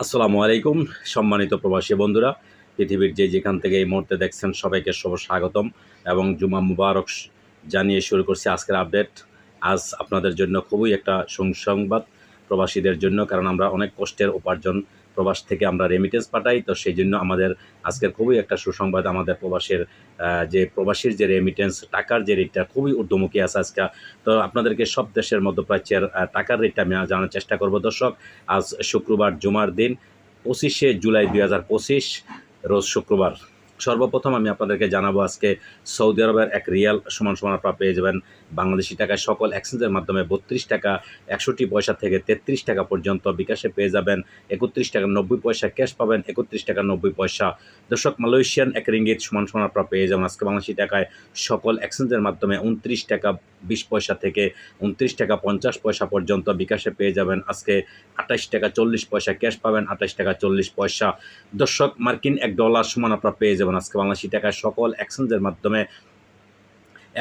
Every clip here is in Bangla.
আসসালামু আলাইকুম সম্মানিত প্রবাসী বন্ধুরা, পৃথিবীর যেখান থেকে এই মুহূর্তে দেখছেন সবাইকে শুভ স্বাগতম এবং জুমা মুবারক জানিয়ে শুরু করছি আজকের আপডেট। আজ আপনাদের জন্য খুবই একটা সুসংবাদ প্রবাসীদের জন্য, কারণ আমরা অনেক কষ্টের উপার্জন প্রবাস থেকে আমরা রেমিটেন্স পাঠাই, তো সেই জন্য আমাদের আজকের খুবই একটা সুসংবাদ। আমাদের প্রবাসীর যে রেমিটেন্স টাকার যে রেটটা খুবই ঊর্ধ্বমুখী আছে আজকে। তো আপনাদেরকে সব দেশের মধ্যপ্রাচ্যের টাকার রেটটা আমি জানার চেষ্টা করব দর্শক। আজ শুক্রবার জুমার দিন 25শে জুলাই 2025 রোজ শুক্রবার। সর্বপ্রথম আমি আপনাদেরকে জানাবো আজকে সৌদি আরবের এক রিয়াল সমান আপনারা পেয়ে যাবেন বাংলাদেশি টাকায় সকল এক্সচেঞ্জের মাধ্যমে 32 টাকা 61 পয়সা থেকে 33 টাকা পর্যন্ত। বিকাশে পেয়ে যাবেন 31 টাকা 90 পয়সা, ক্যাশ পাবেন 31 টাকা 90 পয়সা। দর্শক, মালয়েশিয়ান এক রিঙ্গিত সমান আপনারা পেয়ে যাবেন আজকে বাংলাদেশি টাকায় সকল এক্সচেঞ্জের মাধ্যমে 29 টাকা 20 পয়সা থেকে 29 টাকা 50 পয়সা পর্যন্ত। বিকাশে পেয়ে যাবেন আজকে 28 টাকা 40 পয়সা, ক্যাশ পাবেন 28 টাকা 40 পয়সা। দর্শক, মার্কিন $1 সমান আপনারা পেয়ে যাবেন আজকে বাংলাদেশি টাকায় সকল এক্সচেঞ্জের মাধ্যমে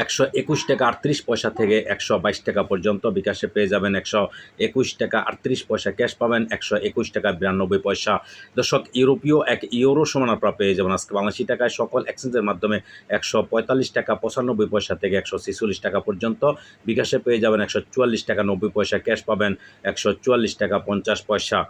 121 টাকা 38 পয়সা থেকে 122 টাকা পর্যন্ত। বিকাশে পেয়ে যাবেন 121 টাকা 38 পয়সা, ক্যাশ পাবেন 121 টাকা 92 পয়সা। দর্শক, ইউরোপীয় এক ইউরো সমান আপনারা পেয়ে যাবেন আজকে বাংলাদেশি টাকায় সকল এক্সচেঞ্জের মাধ্যমে 145 টাকা 95 পয়সা থেকে 146 টাকা পর্যন্ত। বিকাশে পেয়ে যাবেন 144 টাকা 90 পয়সা, ক্যাশ পাবেন 144 টাকা 50 পয়সা।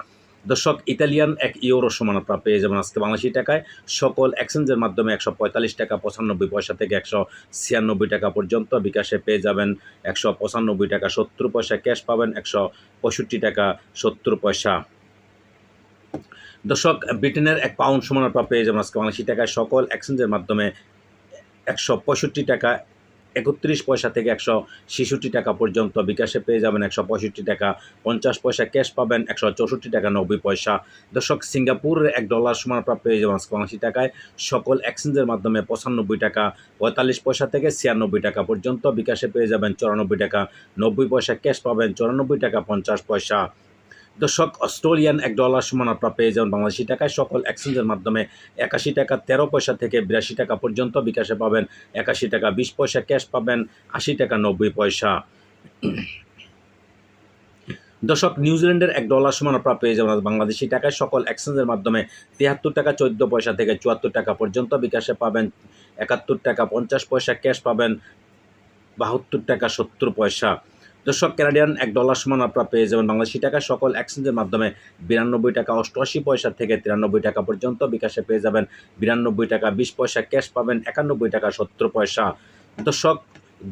দর্শক, ইতালিয়ান এক ইউরো সমান আপনারা পেয়ে যাবেন আজকে বাংলাদেশি টাকায় সকল এক্সচেঞ্জের মাধ্যমে 145 টাকা 95 পয়সা থেকে 196 টাকা পর্যন্ত। বিকাশে পেয়ে যাবেন 195 টাকা 70 পয়সা, ক্যাশ পাবেন 165 টাকা 70 পয়সা। দর্শক, ব্রিটেনের এক পাউন্ড সমান আপনারা পেয়ে যাবেন আজকে বাংলাদেশি টাকায় সকল এক্সচেঞ্জের মাধ্যমে 165 টাকা 31 পয়সা থেকে 166 টাকা পর্যন্ত। বিকাশে পেয়ে যাবেন 165 টাকা 50 পয়সা, ক্যাশ পাবেন 164 টাকা 90 পয়সা। দর্শক, সিঙ্গাপুরের $1 সমান আপনারা পেয়ে যাবেন বাংলাদেশি টাকায় সকল এক্সচেঞ্জের মাধ্যমে 95 টাকা 45 পয়সা থেকে 96 টাকা পর্যন্ত। বিকাশে পেয়ে যাবেন 94 টাকা 90 পয়সা, ক্যাশ পাবেন 94 টাকা 50 পয়সা। দর্শক, অস্ট্রেলিয়ান $1 সমান আপনারা পেয়ে যাবেন বাংলাদেশি টাকায় সকল এক্সচেঞ্জের মাধ্যমে 81 টাকা 13 পয়সা থেকে 82 টাকা পর্যন্ত। বিকাশে পাবেন 81 টাকা 20 পয়সা, ক্যাশ পাবেন 80 টাকা 90 পয়সা। দর্শক, নিউজিল্যান্ডের $1 সমান আপনারা পেয়ে যাবেন বাংলাদেশি টাকায় সকল এক্সচেঞ্জের মাধ্যমে 73 টাকা 14 পয়সা থেকে 74 টাকা পর্যন্ত। বিকাশে পাবেন 71 টাকা 50 পয়সা, ক্যাশ পাবেন 72 টাকা 70 পয়সা। দর্শক, কানাডিয়ান $1 সমান আপনারা পেয়ে যাবেন বাংলাদেশি টাকা সকল এক্সচেঞ্জের মাধ্যমে 92 টাকা 88 পয়সা থেকে 93 টাকা পর্যন্ত। বিকাশে পেয়ে যাবেন 92 টাকা 20 পয়সা, ক্যাশ পাবেন 91 টাকা 70 পয়সা। দর্শক,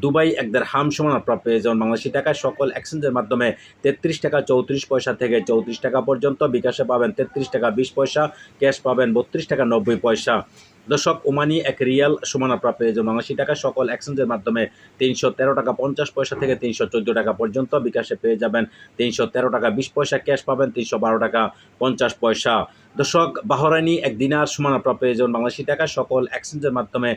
দুবাই এক দিরহাম সমান আপনারা পেয়ে যাবেন বাংলাদেশি টাকায় সকল এক্সচেঞ্জের মাধ্যমে 33 টাকা 34 পয়সা থেকে 34 টাকা পর্যন্ত। বিকাশে পাবেন 33 টাকা 20 পয়সা, ক্যাশ পাবেন 32 টাকা 90 পয়সা। দর্শক, ওমানি এক রিয়াল সমান আপনারা পেয়ে যাবেন বাংলাদেশি টাকা সকল এক্সচেঞ্জের মাধ্যমে 313 টাকা 50 পয়সা থেকে 314 টাকা পর্যন্ত। বিকাশে পেয়ে যাবেন 313 টাকা 20 পয়সা, ক্যাশ পাবেন 312 টাকা 50 পয়সা। দর্শক, বাহরাইনি এক দিনার সমান আপনারা পেয়ে যাবেন বাংলাদেশি টাকা সকল এক্সচেঞ্জের মাধ্যমে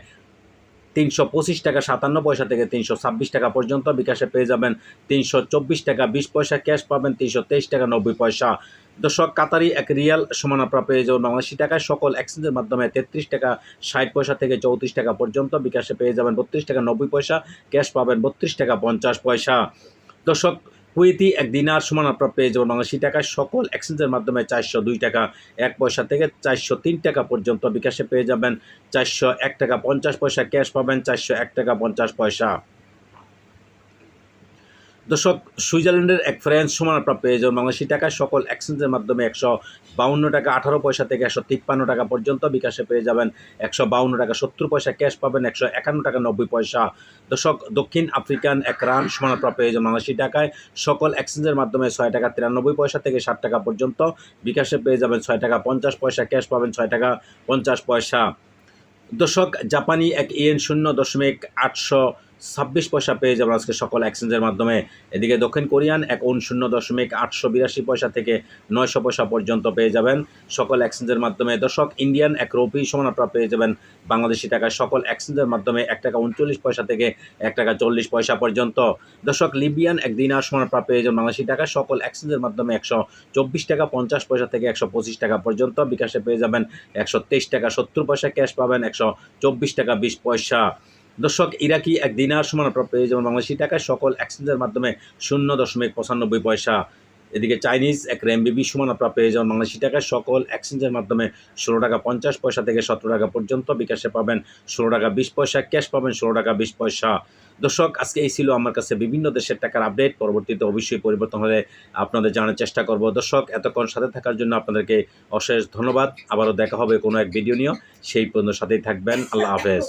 325 টাকা 57 পয়সা থেকে 326 টাকা পর্যন্ত। বিকাশে পেয়ে যাবেন 324 টাকা 20 পয়সা, ক্যাশ পাবেন 323 টাকা 90 পয়সা। দর্শক, কাতারি এক রিয়াল সমান আপনারা পেয়ে যাবেন বাংলাদেশি টাকায় সকল এক্সচেঞ্জের মাধ্যমে 33 টাকা 60 পয়সা থেকে 34 টাকা পর্যন্ত। বিকাশে পেয়ে যাবেন 32 টাকা 90 পয়সা, ক্যাশ পাবেন 32 টাকা 50 পয়সা। দর্শক, কুয়েতি এক দিনার সমান আপনারা পেয়ে যাবেন বাংলাদেশি টাকায় সকল এক্সচেঞ্জের মাধ্যমে 402 টাকা 1 পয়সা থেকে 403 টাকা পর্যন্ত। বিকাশে পেয়ে যাবেন 401 টাকা 50 পয়সা, ক্যাশ পাবেন 401 টাকা 50 পয়সা। দর্শক, সুইজারল্যান্ডের এক ফ্রান্স সমান আপনারা পেয়ে যাবেন বাংলাদেশি টাকায় সকল এক্সচেঞ্জের মাধ্যমে 152 টাকা 18 পয়সা থেকে 153 টাকা পর্যন্ত। বিকাশে পেয়ে যাবেন 152 টাকা 70 পয়সা, ক্যাশ পাবেন 151 টাকা 90 পয়সা। দর্শক, দক্ষিণ আফ্রিকান এক রান সমান আপনারা পেয়ে যাবেন বাংলাদেশি টাকায় সকল এক্সচেঞ্জের মাধ্যমে 6 টাকা 93 পয়সা থেকে 60 টাকা পর্যন্ত। বিকাশে পেয়ে যাবেন 6 টাকা 50 পয়সা, ক্যাশ পাবেন 6 টাকা 50 পয়সা। দর্শক, জাপানি এক ইয়েন 0.826 পয়সা পেয়ে যাবেন আজকে সকল এক্সচেঞ্জের মাধ্যমে। এদিকে দক্ষিণ কোরিয়ান এক ওন 0.882 পয়সা থেকে 900 পয়সা পর্যন্ত পেয়ে যাবেন সকল এক্সচেঞ্জের মাধ্যমে। দর্শক, ইন্ডিয়ান এক রুপি সমান আপনারা পেয়ে যাবেন বাংলাদেশি টাকায় সকল এক্সচেঞ্জের মাধ্যমে 1 টাকা 39 পয়সা থেকে 1 টাকা 40 পয়সা পর্যন্ত। দর্শক, লিবিয়ান এক দিনার সমান আপনারা পেয়ে যাবেন বাংলাদেশি টাকায় সকল এক্সচেঞ্জের মাধ্যমে 124 টাকা 50 পয়সা থেকে 125 টাকা পর্যন্ত। বিকাশে পেয়ে যাবেন 123 টাকা 70 পয়সা, ক্যাশ পাবেন 124 টাকা 20 পয়সা। দর্শক, ইরাকি এক দিনার সমান আপনারা পেয়ে যাবেন বাংলাদেশি টাকায় সকল এক্সচেঞ্জের মাধ্যমে 0.95 পয়সা। এদিকে চাইনিজ এক রেমবিবি সমান আপনারা পেয়ে যাবেন বাংলাদেশি টাকায় সকল এক্সচেঞ্জের মাধ্যমে 16 টাকা 50 পয়সা থেকে 17 টাকা পর্যন্ত। বিকাশে পাবেন 16 টাকা 20 পয়সা, ক্যাশ পাবেন 16 টাকা 20 পয়সা। দর্শক, আজকে এই ছিল আমার কাছে বিভিন্ন দেশের টাকার আপডেট। পরবর্তীতে অবশ্যই পরিবর্তন হলে আপনাদের জানার চেষ্টা করব। দর্শক, এতক্ষণ সাথে থাকার জন্য আপনাদেরকে অশেষ ধন্যবাদ। আবারও দেখা হবে কোনো এক ভিডিও নিয়ে। সেই পর্যন্ত সাথেই থাকবেন। আল্লাহ হাফেজ।